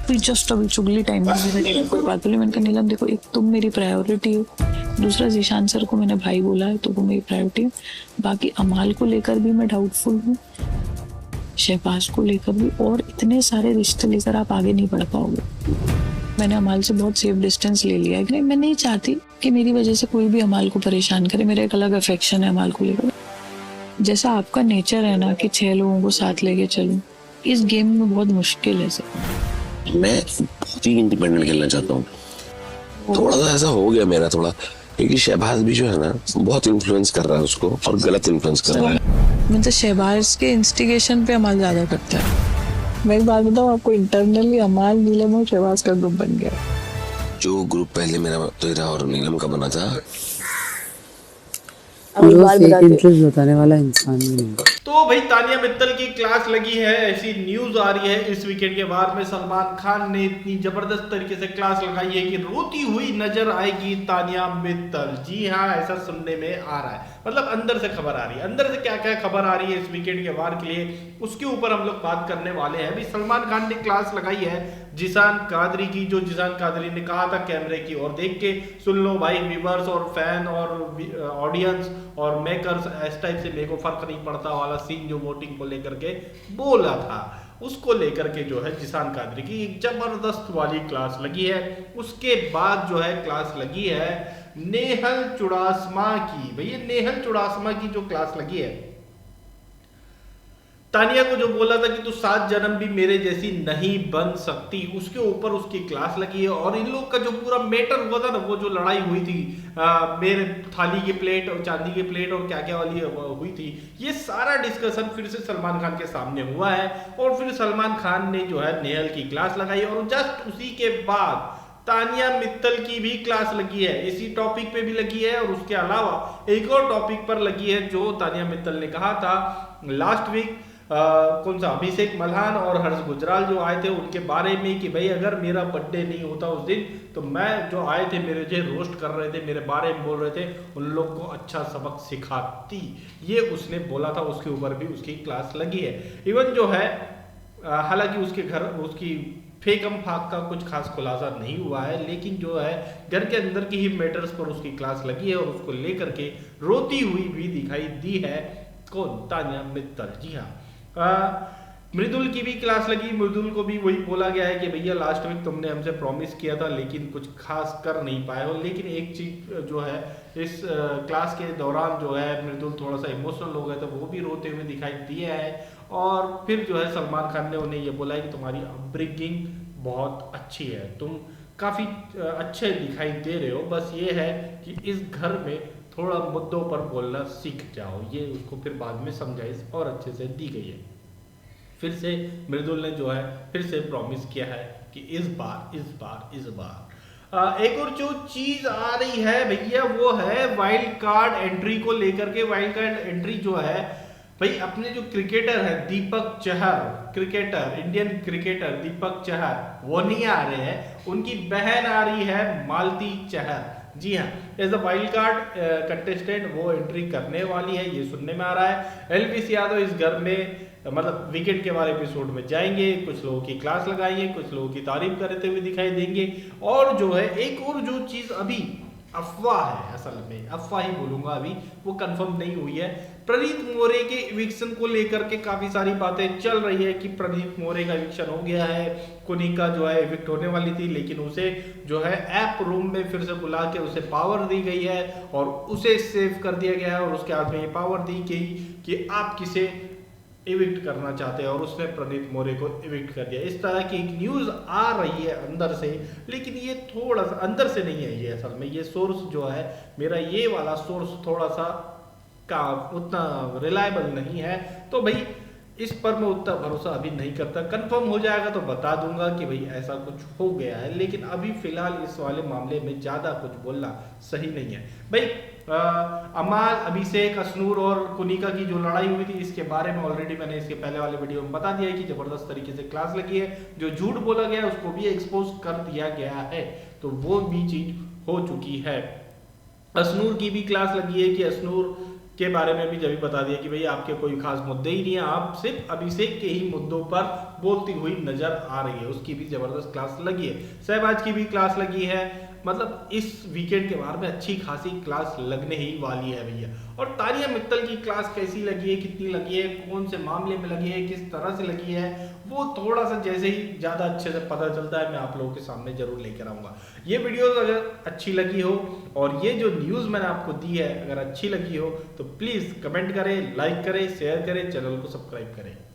फिर जस्ट अभी चुगली टाइम में कोई बात बोली, मैंने कहा नीलम देखो, एक तुम मेरी प्रायोरिटी हो, दूसरा जीशान सर को मैंने भाई बोला है तो वो मेरी प्रायोरिटी है। बाकी अमाल को लेकर भी मैं डाउटफुल हूँ, शहबाज को लेकर भी, और इतने सारे रिश्ते लेकर आप आगे नहीं बढ़ पाओगे। मैंने अमाल से बहुत सेफ डिस्टेंस ले लिया है। मैं नहीं चाहती कि मेरी वजह से कोई भी अमाल को परेशान करे। मेरा एक अलग अफेक्शन है अमाल को लेकर। जैसा आपका नेचर है ना कि 6 लोगों को साथ लेके चलूं, इस गेम में बहुत मुश्किल है सर। मैं बहुत ही इंडिपेंडेंट खेलना चाहता हूँ। थोड़ा सा ऐसा हो गया मेरा थोड़ा, क्योंकि शहबाज भी जो है ना बहुत इन्फ्लुएंस कर रहा है उसको, और गलत इन्फ्लुएंस कर रहा है। मतलब शहबाज के इंस्टिगेशन पे अमाल ज्यादा करता है। मैं एक बात बताऊँ आपको, इंटरनली अमाल, नीलम और शहबाज का ग्रुप बन गया। जो ग्रुप पहले मेरा तेरा और नीलम का बना था, इंटरेस्ट बताने वाला इंसान ही नहीं। तो भाई तानिया मित्तल की क्लास लगी है, ऐसी न्यूज आ रही है। इस वीकेंड के बाद में सलमान खान ने इतनी जबरदस्त तरीके से क्लास लगाई है कि रोती हुई नजर आएगी तानिया मित्तल। जी हाँ, ऐसा सुनने में आ रहा है, मतलब अंदर से खबर आ रही है। अंदर से क्या क्या खबर आ रही है इस वीकेंड के वार के लिए, उसके ऊपर हम लोग बात करने वाले हैं। भाई सलमान खान ने क्लास लगाई है जिशान कादरी की, जो जिशान कादरी ने कहा था कैमरे की ओर देख के, सुन लो भाई व्यूवर्स और फैन और ऑडियंस और मेकर्स, इस टाइप से मेरे को फर्क नहीं पड़ता वाला सीन जो वोटिंग को लेकर के बोला था, उसको लेकर के जो है जिशान कादरी की एक जबरदस्त वाली क्लास लगी है। उसके बाद जो है क्लास लगी है नेहल चुड़ासमा की। भैया नेहल चुड़ासमा की जो क्लास लगी है, तानिया को जो बोला था कि तू 7 जन्म भी मेरे जैसी नहीं बन सकती, उसके ऊपर उसकी क्लास लगी है। और इन लोग का जो पूरा मैटर हुआ था ना, वो जो लड़ाई हुई थी मेरे थाली की प्लेट और चांदी की प्लेट और क्या क्या वाली हुई थी, ये सारा डिस्कशन फिर से सलमान खान के सामने हुआ है। और फिर सलमान खान ने जो है नेहल की क्लास लगाई, और जस्ट उसी के बाद तानिया मित्तल की भी क्लास लगी है, इसी टॉपिक पे भी लगी है। और उसके अलावा एक और टॉपिक पर लगी है जो तानिया मित्तल ने कहा था लास्ट वीक, कौन सा, अभिषेक मल्हान और हर्ष गुजराल जो आए थे उनके बारे में, कि भाई अगर मेरा बर्थडे नहीं होता उस दिन तो मैं, जो आए थे मेरे जो रोस्ट कर रहे थे, मेरे बारे में बोल रहे थे, उन लोग को अच्छा सबक सिखाती, ये उसने बोला था। उसके ऊपर भी उसकी क्लास लगी है। इवन जो है हालांकि उसके घर उसकी फेकम फाक का कुछ खास खुलासा नहीं हुआ है, लेकिन जो है घर के अंदर की ही मैटर्स पर उसकी क्लास लगी है, और उसको लेकर के रोती हुई भी दिखाई दी है कौन, तानिया मित्तल। जी हाँ, मृदुल की भी क्लास लगी। मृदुल को भी वही बोला गया है कि भैया लास्ट वीक तुमने हमसे प्रॉमिस किया था लेकिन कुछ खास कर नहीं पाए हो। लेकिन एक चीज जो है इस क्लास के दौरान जो है मृदुल थोड़ा सा इमोशनल हो गए, तो वो भी रोते हुए दिखाई दिए है। और फिर जो है सलमान खान ने उन्हें ये बोला है कि तुम्हारी अपब्रिंगिंग बहुत अच्छी है, तुम काफी अच्छे दिखाई दे रहे हो, बस ये है कि इस घर में थोड़ा मुद्दों पर बोलना सीख जाओ। ये उसको फिर बाद में समझाइश और अच्छे से दी गई है। फिर से मृदुल ने जो है फिर से प्रॉमिस किया है कि इस बार एक और जो चीज आ रही है भैया वो है वाइल्ड कार्ड एंट्री को लेकर के। वाइल्ड कार्ड एंट्री जो है भाई, अपने जो क्रिकेटर है Deepak Chahar, cricketer, Indian cricketer Deepak Chahar, वो नहीं आ रहे हैं, उनकी बहन आ रही है मालती चहर। जी हाँ, as a wild card contestant वो एंट्री करने वाली है, ये सुनने में आ रहा है। एलवीस यादव इस घर में मतलब वीकेंड के वाले एपिसोड में जाएंगे, कुछ लोगों की क्लास लगाएंगे, कुछ लोगों की तारीफ करते हुए दिखाई देंगे। और जो है एक और जो चीज अभी अफवाह है, असल में अफवाह ही बोलूंगा, अभी वो कंफर्म नहीं हुई है। प्रदीप मोरे के इविक्शन को लेकर के काफी सारी बातें चल रही है कि प्रदीप मोरे का इविक्शन हो गया है, कुनिका जो है इविक्ट होने वाली थी, लेकिन उसे जो है ऐप रूम में फिर से बुला के उसे पावर दी गई है और उसे सेव कर दिया गया है, और उसके हाथ में ये पावर दी गई कि आप किसे इविक्ट करना चाहते हैं, और उसने प्रणीत मोरे को इविक्ट कर दिया। इस तरह की एक न्यूज आ रही है अंदर से, लेकिन ये थोड़ा सा अंदर से नहीं है, ये असल में ये सोर्स जो है मेरा, ये वाला सोर्स थोड़ा सा का उतना रिलायबल नहीं है, तो भाई इस पर मैं उतना भरोसा अभी नहीं करता। कंफर्म हो जाएगा तो बता दूंगा कि भाई ऐसा कुछ हो गया है, लेकिन अभी फिलहाल इस वाले मामले में ज्यादा कुछ बोलना सही नहीं है। भाई अमाल, अभिषेक, असनूर और कुनिका की जो लड़ाई हुई थी, इसके बारे में ऑलरेडी मैंने इसके पहले वाले वीडियो में बता दिया है कि जबरदस्त तरीके से क्लास लगी है। जो झूठ बोला गया है उसको भी एक्सपोज कर दिया गया है, तो वो भी चीज हो चुकी है। असनूर की भी क्लास लगी है कि असनूर के बारे में भी जब बता दिया कि भाई आपके कोई खास मुद्दे ही नहीं है, आप सिर्फ अभिषेक के ही मुद्दों पर बोलती हुई नजर आ रही है। उसकी भी जबरदस्त क्लास लगी है, शहबाज की भी क्लास लगी है। मतलब इस वीकेंड के बाहर में अच्छी खासी क्लास लगने ही वाली है भैया। और तानिया मित्तल की क्लास कैसी लगी है, कितनी लगी है, कौन से मामले में लगी है, किस तरह से लगी है, वो थोड़ा सा जैसे ही ज़्यादा अच्छे से पता चलता है मैं आप लोगों के सामने जरूर लेकर आऊँगा। ये वीडियो अगर अच्छी लगी हो और ये जो न्यूज़ मैंने आपको दी है अगर अच्छी लगी हो तो प्लीज़ कमेंट करें, लाइक करें, शेयर करें, चैनल को सब्सक्राइब करें।